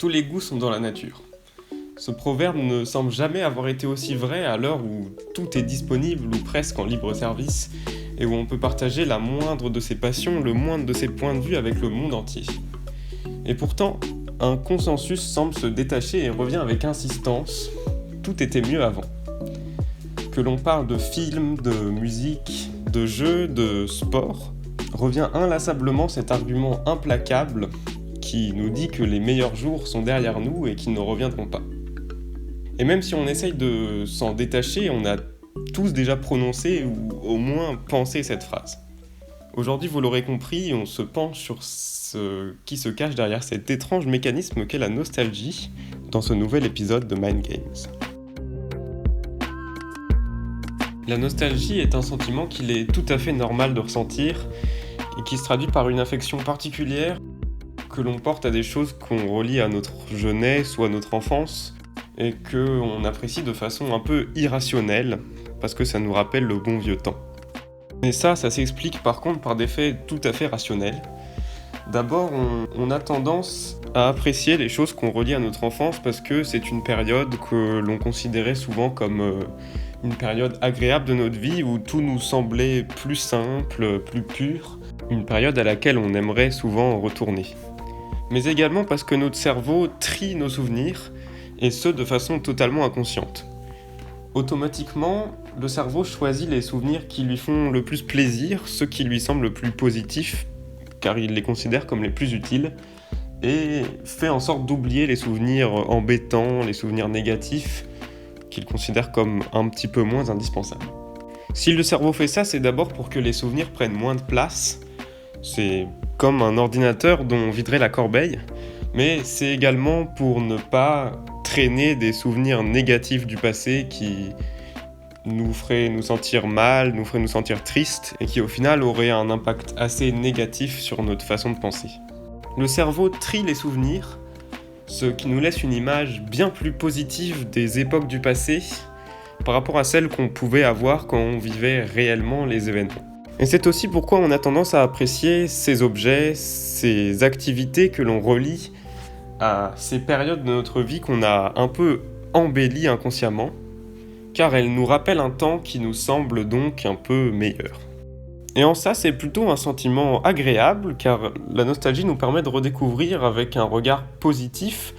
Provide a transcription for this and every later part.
Tous les goûts sont dans la nature. Ce proverbe ne semble jamais avoir été aussi vrai à l'heure où tout est disponible ou presque en libre service et où on peut partager la moindre de ses passions, le moindre de ses points de vue avec le monde entier. Et pourtant, un consensus semble se détacher et revient avec insistance. Tout était mieux avant. Que l'on parle de films, de musique, de jeux, de sport, revient inlassablement cet argument implacable qui nous dit que les meilleurs jours sont derrière nous et qu'ils ne reviendront pas. Et même si on essaye de s'en détacher, on a tous déjà prononcé ou au moins pensé cette phrase. Aujourd'hui, vous l'aurez compris, on se penche sur ce qui se cache derrière cet étrange mécanisme qu'est la nostalgie dans ce nouvel épisode de Mind Games. La nostalgie est un sentiment qu'il est tout à fait normal de ressentir et qui se traduit par une affection particulière que l'on porte à des choses qu'on relie à notre jeunesse ou à notre enfance et qu'on apprécie de façon un peu irrationnelle parce que ça nous rappelle le bon vieux temps. Et ça s'explique par contre par des faits tout à fait rationnels. D'abord, on a tendance à apprécier les choses qu'on relie à notre enfance parce que c'est une période que l'on considérait souvent comme une période agréable de notre vie où tout nous semblait plus simple, plus pur, une période à laquelle on aimerait souvent retourner. Mais également parce que notre cerveau trie nos souvenirs, et ce de façon totalement inconsciente. Automatiquement, le cerveau choisit les souvenirs qui lui font le plus plaisir, ceux qui lui semblent le plus positifs, car il les considère comme les plus utiles, et fait en sorte d'oublier les souvenirs embêtants, les souvenirs négatifs, qu'il considère comme un petit peu moins indispensables. Si le cerveau fait ça, c'est d'abord pour que les souvenirs prennent moins de place. C'est comme un ordinateur dont on viderait la corbeille, mais c'est également pour ne pas traîner des souvenirs négatifs du passé qui nous feraient nous sentir mal, nous feraient nous sentir tristes, et qui au final auraient un impact assez négatif sur notre façon de penser. Le cerveau trie les souvenirs, ce qui nous laisse une image bien plus positive des époques du passé par rapport à celles qu'on pouvait avoir quand on vivait réellement les événements. Et c'est aussi pourquoi on a tendance à apprécier ces objets, ces activités que l'on relie à ces périodes de notre vie qu'on a un peu embellies inconsciemment, car elles nous rappellent un temps qui nous semble donc un peu meilleur. Et en ça, c'est plutôt un sentiment agréable, car la nostalgie nous permet de redécouvrir avec un regard positif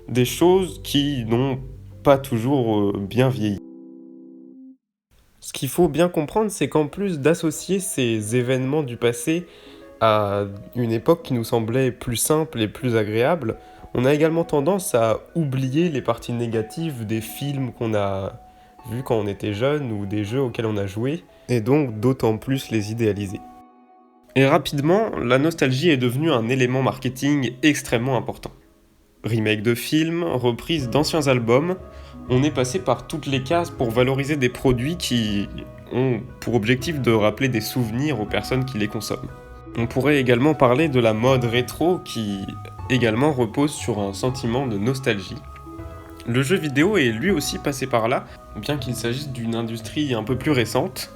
des choses qui n'ont pas toujours bien vieilli. Ce qu'il faut bien comprendre, c'est qu'en plus d'associer ces événements du passé à une époque qui nous semblait plus simple et plus agréable, on a également tendance à oublier les parties négatives des films qu'on a vus quand on était jeune ou des jeux auxquels on a joué, et donc d'autant plus les idéaliser. Et rapidement, la nostalgie est devenue un élément marketing extrêmement important. Remake de films, reprise d'anciens albums, on est passé par toutes les cases pour valoriser des produits qui ont pour objectif de rappeler des souvenirs aux personnes qui les consomment. On pourrait également parler de la mode rétro qui également repose sur un sentiment de nostalgie. Le jeu vidéo est lui aussi passé par là, bien qu'il s'agisse d'une industrie un peu plus récente,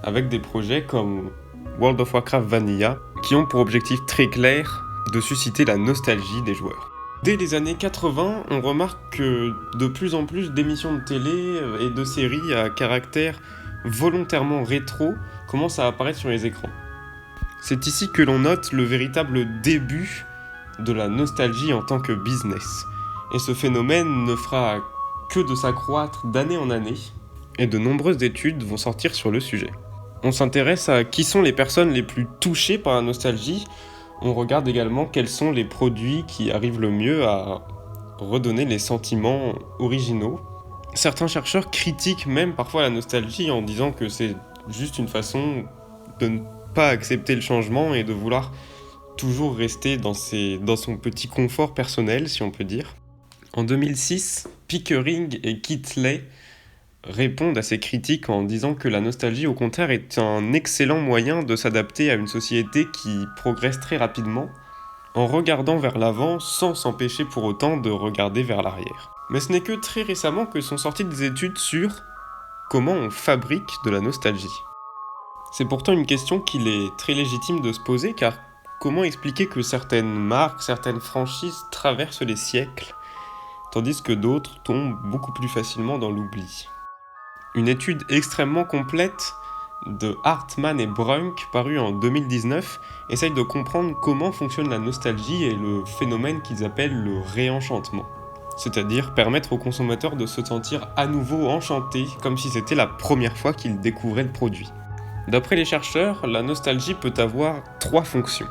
avec des projets comme World of Warcraft Vanilla, qui ont pour objectif très clair de susciter la nostalgie des joueurs. Dès les années 80, on remarque que de plus en plus d'émissions de télé et de séries à caractère volontairement rétro commencent à apparaître sur les écrans. C'est ici que l'on note le véritable début de la nostalgie en tant que business. Et ce phénomène ne fera que de s'accroître d'année en année, et de nombreuses études vont sortir sur le sujet. On s'intéresse à qui sont les personnes les plus touchées par la nostalgie. On regarde également quels sont les produits qui arrivent le mieux à redonner les sentiments originaux. Certains chercheurs critiquent même parfois la nostalgie en disant que c'est juste une façon de ne pas accepter le changement et de vouloir toujours rester dans son petit confort personnel, si on peut dire. En 2006, Pickering et Kitley répondent à ces critiques en disant que la nostalgie, au contraire, est un excellent moyen de s'adapter à une société qui progresse très rapidement, en regardant vers l'avant sans s'empêcher pour autant de regarder vers l'arrière. Mais ce n'est que très récemment que sont sorties des études sur comment on fabrique de la nostalgie. C'est pourtant une question qu'il est très légitime de se poser, car comment expliquer que certaines marques, certaines franchises traversent les siècles, tandis que d'autres tombent beaucoup plus facilement dans l'oubli. Une étude extrêmement complète de Hartman et Brunk, parue en 2019, essaye de comprendre comment fonctionne la nostalgie et le phénomène qu'ils appellent le réenchantement. C'est-à-dire permettre aux consommateurs de se sentir à nouveau enchantés, comme si c'était la première fois qu'ils découvraient le produit. D'après les chercheurs, la nostalgie peut avoir 3 fonctions.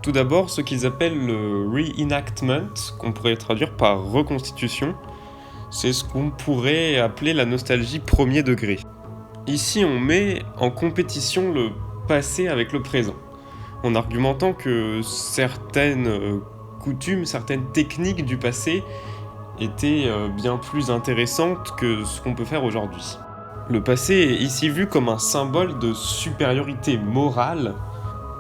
Tout d'abord, ce qu'ils appellent le reenactment, qu'on pourrait traduire par reconstitution, c'est ce qu'on pourrait appeler la nostalgie premier degré. Ici, on met en compétition le passé avec le présent, en argumentant que certaines coutumes, certaines techniques du passé étaient bien plus intéressantes que ce qu'on peut faire aujourd'hui. Le passé est ici vu comme un symbole de supériorité morale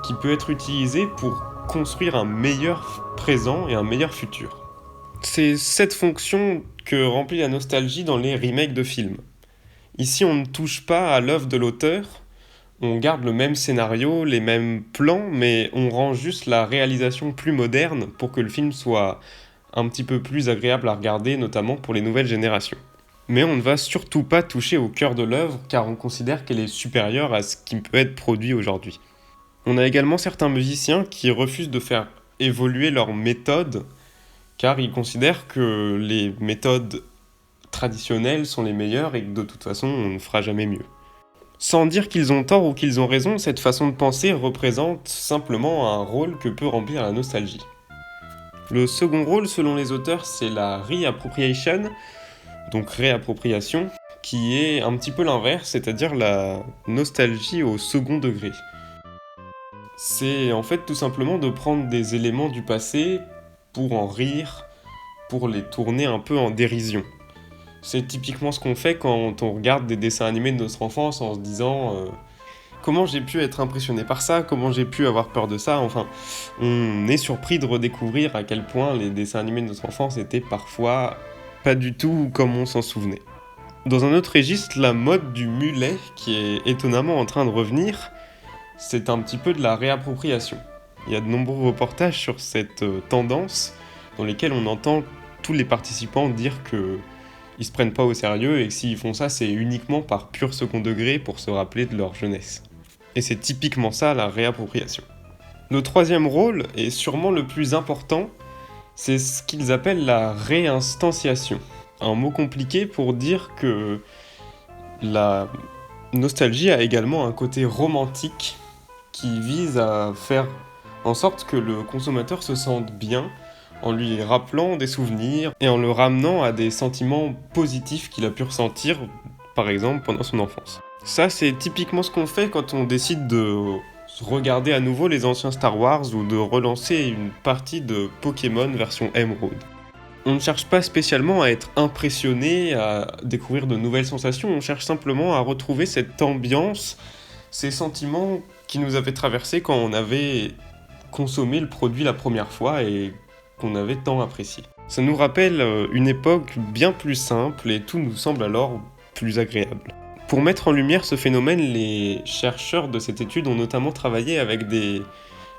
qui peut être utilisé pour construire un meilleur présent et un meilleur futur. C'est cette fonction que remplit la nostalgie dans les remakes de films. Ici, on ne touche pas à l'œuvre de l'auteur, on garde le même scénario, les mêmes plans, mais on rend juste la réalisation plus moderne pour que le film soit un petit peu plus agréable à regarder, notamment pour les nouvelles générations. Mais on ne va surtout pas toucher au cœur de l'œuvre, car on considère qu'elle est supérieure à ce qui peut être produit aujourd'hui. On a également certains musiciens qui refusent de faire évoluer leurs méthodes, car ils considèrent que les méthodes traditionnelles sont les meilleures et que de toute façon on ne fera jamais mieux. Sans dire qu'ils ont tort ou qu'ils ont raison, cette façon de penser représente simplement un rôle que peut remplir la nostalgie. Le second rôle, selon les auteurs, c'est la reappropriation, donc réappropriation, qui est un petit peu l'inverse, c'est-à-dire la nostalgie au second degré. C'est en fait tout simplement de prendre des éléments du passé pour en rire, pour les tourner un peu en dérision. C'est typiquement ce qu'on fait quand on regarde des dessins animés de notre enfance en se disant comment j'ai pu être impressionné par ça, comment j'ai pu avoir peur de ça, enfin, on est surpris de redécouvrir à quel point les dessins animés de notre enfance étaient parfois pas du tout comme on s'en souvenait. Dans un autre registre, la mode du mulet, qui est étonnamment en train de revenir, c'est un petit peu de la réappropriation. Il y a de nombreux reportages sur cette tendance dans lesquels on entend tous les participants dire que ils se prennent pas au sérieux et que s'ils font ça, c'est uniquement par pur second degré pour se rappeler de leur jeunesse. Et c'est typiquement ça, la réappropriation. Le troisième rôle, et sûrement le plus important, c'est ce qu'ils appellent la réinstanciation. Un mot compliqué pour dire que la nostalgie a également un côté romantique qui vise à faire en sorte que le consommateur se sente bien en lui rappelant des souvenirs et en le ramenant à des sentiments positifs qu'il a pu ressentir, par exemple, pendant son enfance. Ça, c'est typiquement ce qu'on fait quand on décide de regarder à nouveau les anciens Star Wars ou de relancer une partie de Pokémon version Emerald. On ne cherche pas spécialement à être impressionné, à découvrir de nouvelles sensations, on cherche simplement à retrouver cette ambiance, ces sentiments qui nous avaient traversés quand on avait consommé le produit la première fois et qu'on avait tant apprécié. Ça nous rappelle une époque bien plus simple et tout nous semble alors plus agréable. Pour mettre en lumière ce phénomène, les chercheurs de cette étude ont notamment travaillé avec des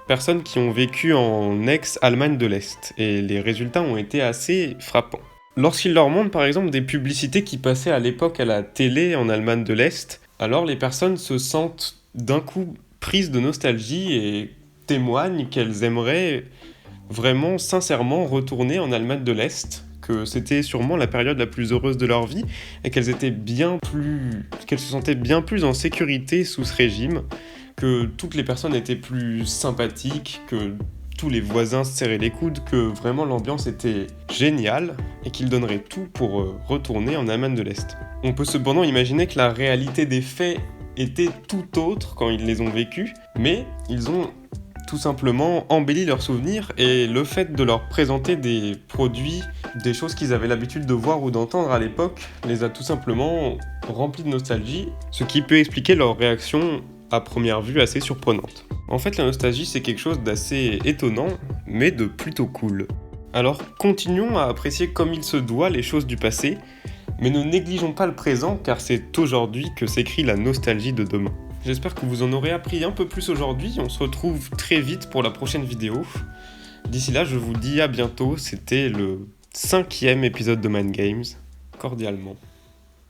personnes qui ont vécu en ex-Allemagne de l'Est, et les résultats ont été assez frappants. Lorsqu'ils leur montrent par exemple des publicités qui passaient à l'époque à la télé en Allemagne de l'Est, alors les personnes se sentent d'un coup prises de nostalgie et témoignent qu'elles aimeraient vraiment sincèrement retourner en Allemagne de l'Est, que c'était sûrement la période la plus heureuse de leur vie et qu'elles se sentaient bien plus en sécurité sous ce régime, que toutes les personnes étaient plus sympathiques, que tous les voisins se serraient les coudes, que vraiment l'ambiance était géniale et qu'ils donneraient tout pour retourner en Allemagne de l'Est. On peut cependant imaginer que la réalité des faits était tout autre quand ils les ont vécus, mais ils ont tout simplement embelli leurs souvenirs, et le fait de leur présenter des produits, des choses qu'ils avaient l'habitude de voir ou d'entendre à l'époque, les a tout simplement remplis de nostalgie, ce qui peut expliquer leur réaction à première vue assez surprenante. En fait, la nostalgie, c'est quelque chose d'assez étonnant, mais de plutôt cool. Alors, continuons à apprécier comme il se doit les choses du passé, mais ne négligeons pas le présent, car c'est aujourd'hui que s'écrit la nostalgie de demain. J'espère que vous en aurez appris un peu plus aujourd'hui. On se retrouve très vite pour la prochaine vidéo. D'ici là, je vous dis à bientôt. C'était le 5e épisode de Mind Games. Cordialement.